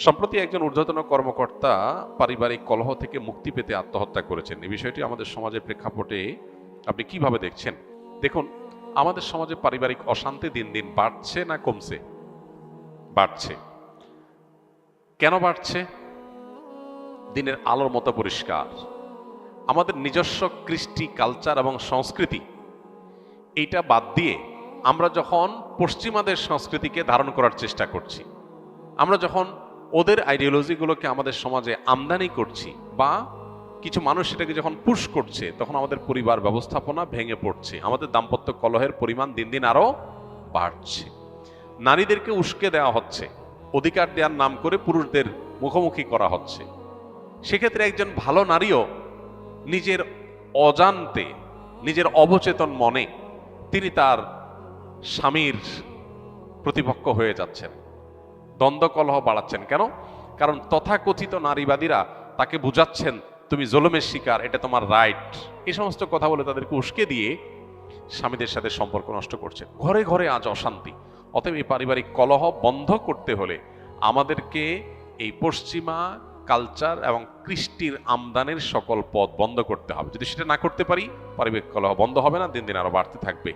সম্প্রতি একজন ঊর্ধ্বতন কর্মকর্তা পারিবারিক কলহ থেকে মুক্তি পেতে আত্মহত্যা করেছেন। এই বিষয়টি আমাদের সমাজের প্রেক্ষাপটে আপনি কিভাবে দেখছেন? দেখুন, আমাদের সমাজে পারিবারিক অশান্তি দিন দিন বাড়ছে না কমছে? বাড়ছে। কেন বাড়ছে? দিনের আলোর মতো পরিষ্কার। আমাদের নিজস্ব কৃষ্টি, কালচার এবং সংস্কৃতি এইটা বাদ দিয়ে আমরা যখন পশ্চিমাদের সংস্কৃতিকে ধারণ করার চেষ্টা করছি, আমরা যখন ওদের আইডিওলজিগুলোকে আমাদের সমাজে আমদানি করছি বা কিছু মানুষ সেটাকে যখন পুশ করছে, তখন আমাদের পরিবার ব্যবস্থাপনা ভেঙে পড়ছে, আমাদের দাম্পত্য কলহের পরিমাণ দিন দিন আরো বাড়ছে। নারীদেরকে উস্কে দেওয়া হচ্ছে, অধিকার দেওয়ার নাম করে পুরুষদের মুখোমুখি করা হচ্ছে। সেক্ষেত্রে একজন ভালো নারীও নিজের অজান্তে, নিজের অবচেতন মনে তিনি তার স্বামীর প্রতিপক্ষ হয়ে যাচ্ছেন, দ্বন্দ্ব কলহ বাড়াচ্ছেন। কেন? কারণ তথাকথিত নারীবাদীরা তাকে বুঝাচ্ছেন তুমি জুলুমের শিকার, এটা তোমার রাইট। এই সমস্ত কথা বলে তাদেরকে উস্কে দিয়ে স্বামীদের সাথে সম্পর্ক নষ্ট করছে। ঘরে ঘরে আজ অশান্তি। অতএব এই পারিবারিক কলহ বন্ধ করতে হলে আমাদেরকে এই পশ্চিমা কালচার এবং কৃষ্টির আমদানির সকল পথ বন্ধ করতে হবে। যদি সেটা না করতে পারি, পারিবারিক কলহ বন্ধ হবে না, দিন দিন আরো বাড়তে থাকবে।